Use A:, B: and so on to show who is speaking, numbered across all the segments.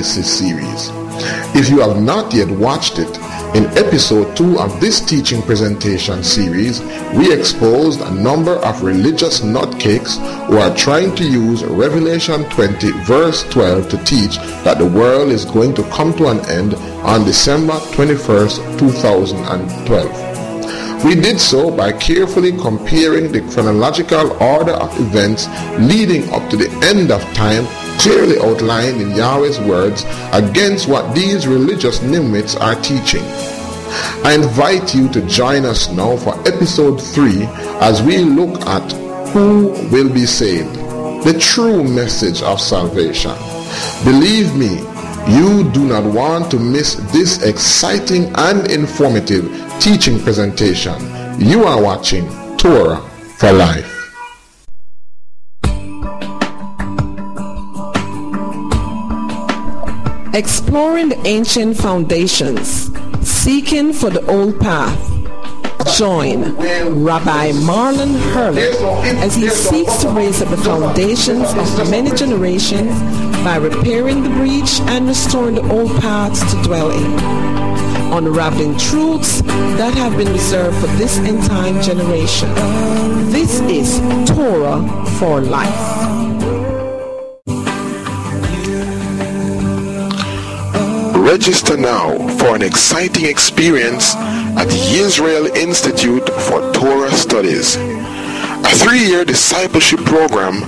A: series. If you have not yet watched it, in episode 2 of this teaching presentation series, we exposed a number of religious nutcakes who are trying to use Revelation 20 verse 12 to teach that the world is going to come to an end on December 21st, 2012. We did so by carefully comparing the chronological order of events leading up to the end of time, clearly outlined in Yahweh's words, against what these religious nimwits are teaching. I invite you to join us now for episode 3 as we look at who will be saved, the true message of salvation. Believe me, you do not want to miss this exciting and informative teaching presentation. You are watching Torah for Life.
B: Exploring the ancient foundations, seeking for the old path. Join Rabbi Marlon Hurlock as he seeks to raise up the foundations of many generations by repairing the breach and restoring the old paths to dwell in, unraveling truths that have been reserved for this end-time generation. This is Torah for Life.
A: Register now for an exciting experience at the Israel Institute for Torah Studies, a 3-year discipleship program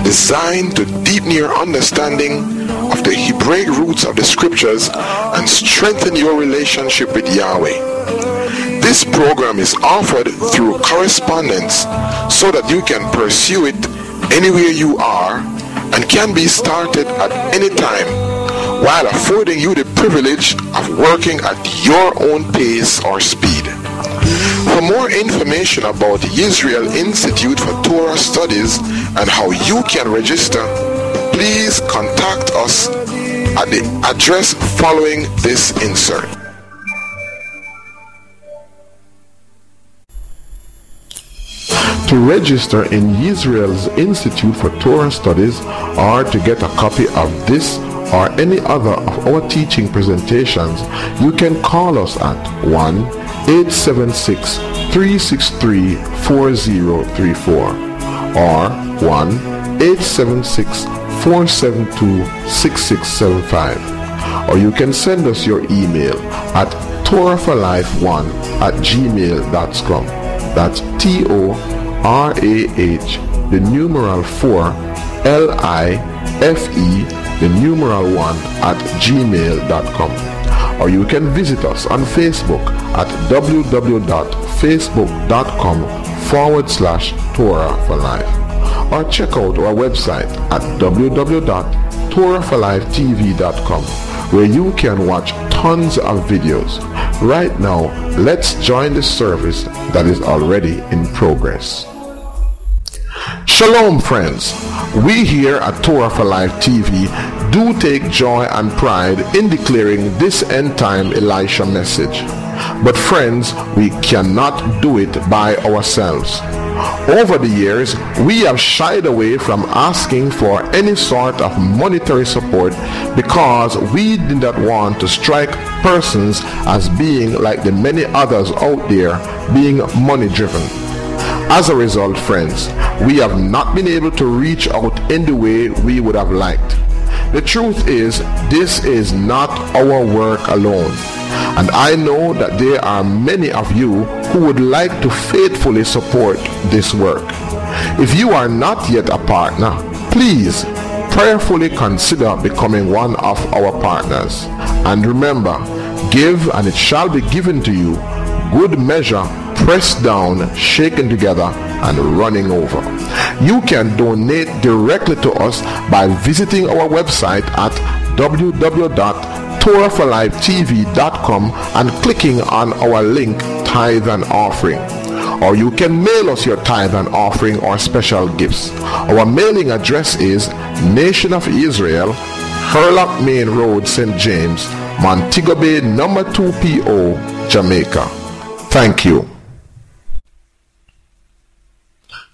A: designed to deepen your understanding of the Hebraic roots of the scriptures and strengthen your relationship with Yahweh. This program is offered through correspondence so that you can pursue it anywhere you are and can be started at any time, while affording you the privilege of working at your own pace or speed. For more information about the Israel Institute for Torah Studies and how you can register, please contact us at the address following this insert. To register in Israel's Institute for Torah Studies or to get a copy of this or any other of our teaching presentations, you can call us at 1-876-363-4034 or 1-876-472-6675, or you can send us your email at torahforlife1@gmail.com. That's TORAH, the numeral 4, LIFE, the numeral 1@gmail.com. Or you can visit us on Facebook at www.facebook.com/Torah for Life, or check out our website at www.torahforlifetv.com, where you can watch tons of videos. Right now, let's join the service that is already in progress. Shalom, friends. We here at Torah for Life TV do take joy and pride in declaring this end-time Elisha message. But friends, we cannot do it by ourselves. Over the years, we have shied away from asking for any sort of monetary support because we did not want to strike persons as being like the many others out there, being money-driven. As a result, friends, we have not been able to reach out in the way we would have liked. The truth is, this is not our work alone. And I know that there are many of you who would like to faithfully support this work. If you are not yet a partner, please prayerfully consider becoming one of our partners. And remember, give and it shall be given to you, good measure, pressed down, shaken together, and running over. You can donate directly to us by visiting our website at www.torahforlifetv.com and clicking on our link Tithe and Offering. Or you can mail us your tithe and offering or special gifts. Our mailing address is Nation of Israel, Hurlock Main Road, St. James, Montego Bay, number 2 PO, Jamaica. Thank you.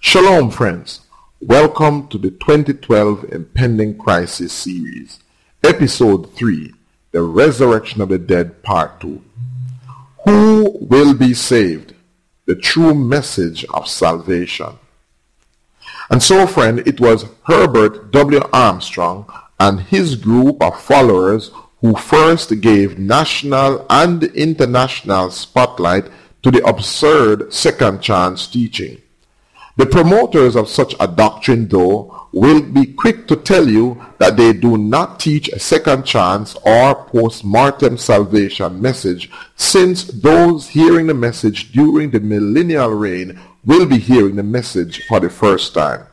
A: Shalom, friends. Welcome to the 2012 Impending Crisis series. Episode 3, The Resurrection of the Dead, Part 2. Who will be saved? The true message of salvation. And so, friend, it was Herbert W. Armstrong and his group of followers who first gave national and international spotlight to the absurd second chance teaching. The promoters of such a doctrine, though, will be quick to tell you that they do not teach a second chance or post-mortem salvation message, since those hearing the message during the millennial reign will be hearing the message for the first time.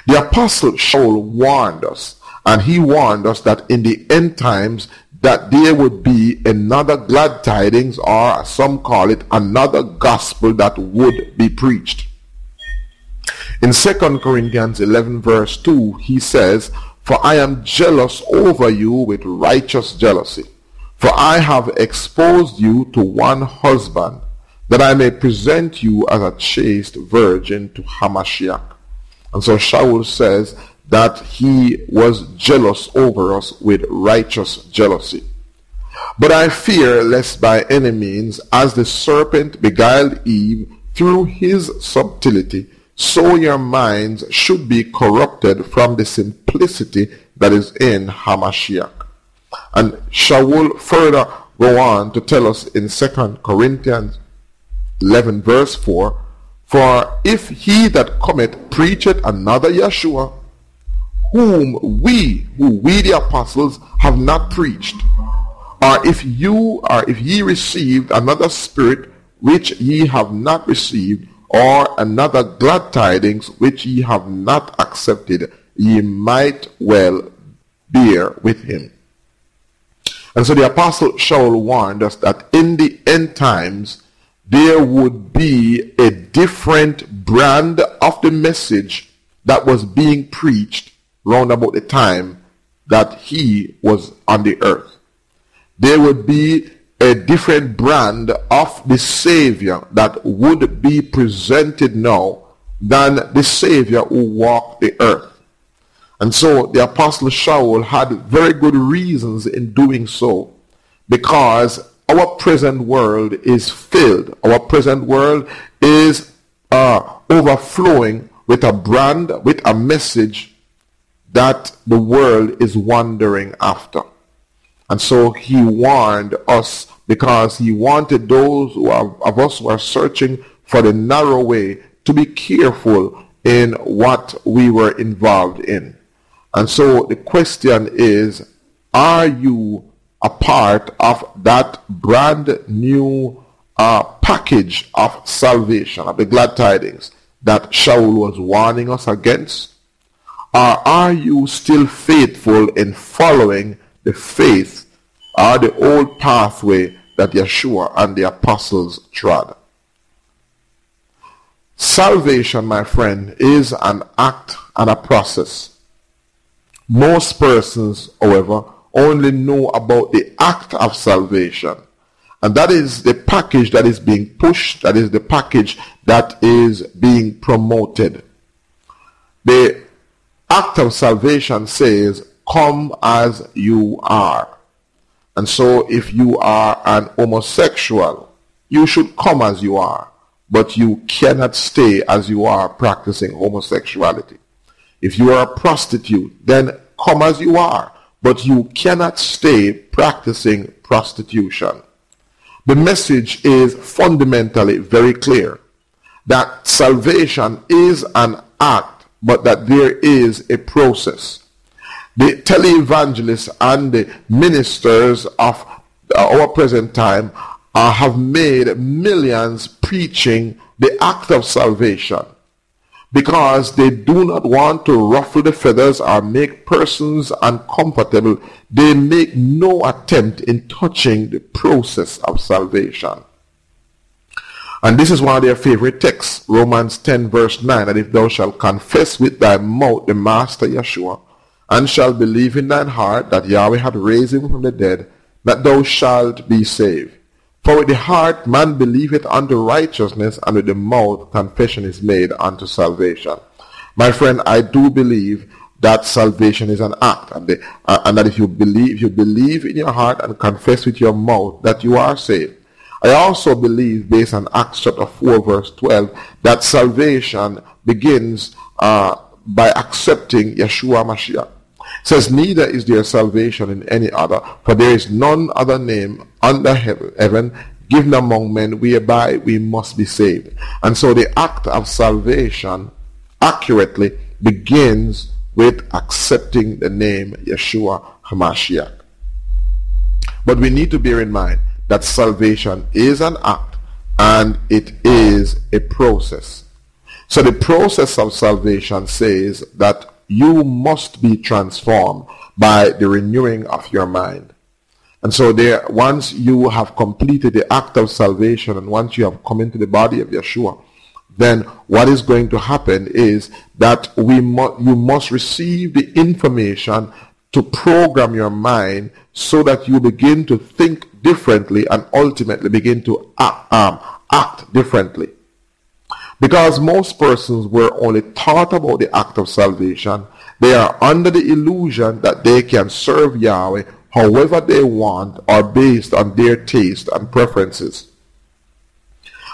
A: The Apostle Shaul warned us, and he warned us that in the end times that there would be another glad tidings, or as some call it, another gospel that would be preached. In 2 Corinthians 11 verse 2, he says, "For I am jealous over you with righteous jealousy. For I have exposed you to one husband, that I may present you as a chaste virgin to Hamashiach." And so Shaul says that he was jealous over us with righteous jealousy. "But I fear lest by any means, as the serpent beguiled Eve through his subtlety, so your minds should be corrupted from the simplicity that is in Hamashiach." And Shaul further go on to tell us in 2 Corinthians 11 verse 4, "For if he that cometh preacheth another Yeshua, whom we the apostles have not preached, or if ye received another spirit which ye have not received, or another glad tidings which ye have not accepted, ye might well bear with him." And so the Apostle Shaul warned us that in the end times there would be a different brand of the message that was being preached round about the time that he was on the earth. There would be a different brand of the Savior that would be presented now than the Savior who walked the earth. And so the Apostle Shaul had very good reasons in doing so, because our present world is filled, our present world is overflowing with a brand, with a message that the world is wandering after. And so he warned us, because he wanted those of us who are searching for the narrow way to be careful in what we were involved in. And so the question is, are you a part of that brand new package of salvation, of the glad tidings that Shaul was warning us against? Or are you still faithful in following the faith or the old pathway that Yeshua and the apostles trod? Salvation, my friend, is an act and a process. Most persons, however, only know about the act of salvation. And that is the package that is being pushed, that is the package that is being promoted. The act of salvation says, "Come as you are." And so if you are an homosexual, you should come as you are, but you cannot stay as you are practicing homosexuality. If you are a prostitute, then come as you are, but you cannot stay practicing prostitution. The message is fundamentally very clear, that salvation is an act, but that there is a process. The televangelists and the ministers of our present time have made millions preaching the act of salvation, because they do not want to ruffle the feathers or make persons uncomfortable. They make no attempt in touching the process of salvation. And this is one of their favorite texts, Romans 10 verse 9, that if thou shalt confess with thy mouth the Master Yeshua, and shalt believe in thine heart that Yahweh hath raised him from the dead, that thou shalt be saved. For with the heart man believeth unto righteousness, and with the mouth confession is made unto salvation. My friend, I do believe that salvation is an act, and that if you believe in your heart and confess with your mouth that you are saved. I also believe, based on Acts chapter 4 verse 12, that salvation begins by accepting Yeshua Mashiach. It says, neither is there salvation in any other, for there is none other name under heaven given among men whereby we must be saved. And so the act of salvation accurately begins with accepting the name Yeshua HaMashiach. But we need to bear in mind that salvation is an act and it is a process. So the process of salvation says that you must be transformed by the renewing of your mind. And so once you have completed the act of salvation and once you have come into the body of Yeshua, then what is going to happen is that you must receive the information to program your mind so that you begin to think differently and ultimately begin to act differently. Because most persons were only taught about the act of salvation, they are under the illusion that they can serve Yahweh however they want or based on their taste and preferences.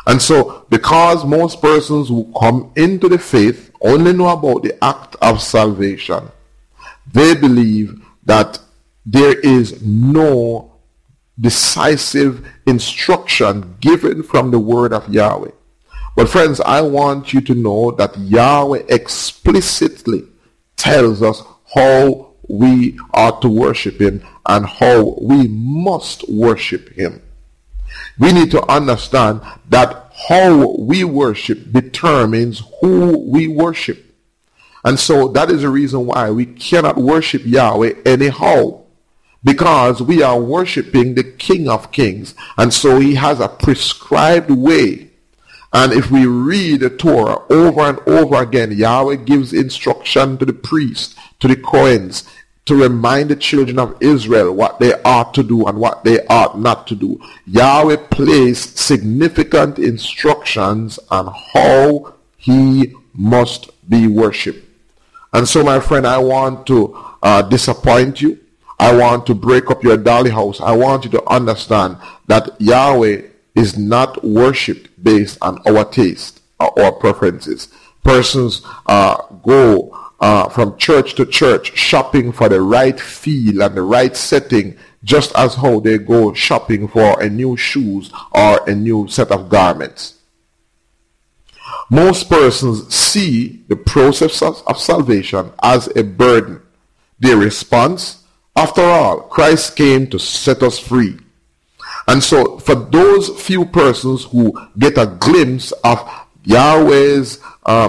A: And so, because most persons who come into the faith only know about the act of salvation, they believe that there is no decisive instruction given from the word of Yahweh. But friends, I want you to know that Yahweh explicitly tells us how we are to worship him and how we must worship him. We need to understand that how we worship determines who we worship. And so that is the reason why we cannot worship Yahweh anyhow, because we are worshiping the King of Kings, and so he has a prescribed way. And if we read the Torah over and over again, Yahweh gives instruction to the priests, to the Kohanis, to remind the children of Israel what they ought to do and what they ought not to do. Yahweh placed significant instructions on how he must be worshipped. And so, my friend, I want to disappoint you. I want to break up your dolly house. I want you to understand that Yahweh is not worshipped based on our taste or our preferences. Persons go from church to church shopping for the right feel and the right setting, just as how they go shopping for a new shoes or a new set of garments. Most persons see the process of salvation as a burden. Their response, after all, Christ came to set us free. And so for those few persons who get a glimpse of Yahweh's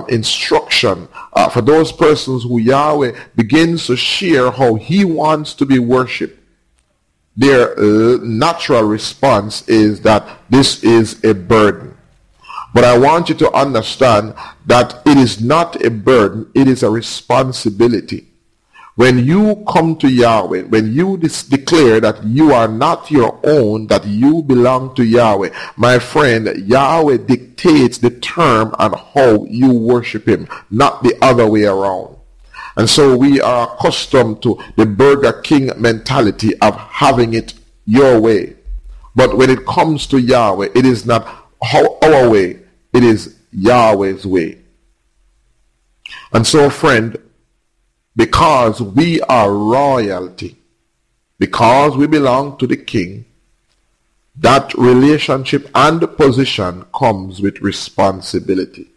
A: instruction, for those persons who Yahweh begins to share how he wants to be worshipped, their natural response is that this is a burden. But I want you to understand that it is not a burden, it is a responsibility. When you come to Yahweh, when you declare that you are not your own, that you belong to Yahweh, my friend, Yahweh dictates the term on how you worship him, not the other way around. And so we are accustomed to the Burger King mentality of having it your way. But when it comes to Yahweh, it is not our way, it is Yahweh's way. And so, friend, because we are royalty, because we belong to the King, that relationship and position comes with responsibility.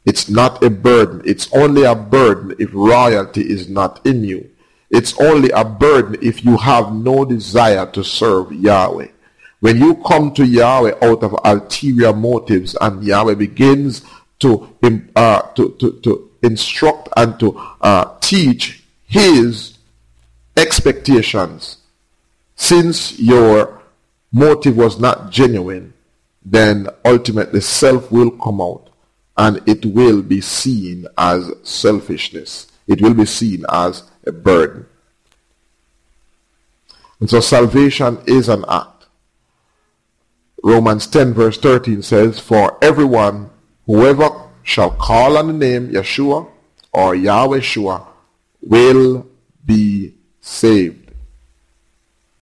A: It's not a burden. It's only a burden if royalty is not in you. It's only a burden if you have no desire to serve Yahweh. When you come to Yahweh out of ulterior motives and Yahweh begins to instruct and to teach his expectations, since your motive was not genuine, then ultimately self will come out and it will be seen as selfishness. It will be seen as a burden. And so salvation is an act. Romans 10 verse 13 says, for everyone, whoever shall call on the name Yeshua or Yahweh Shua will be saved.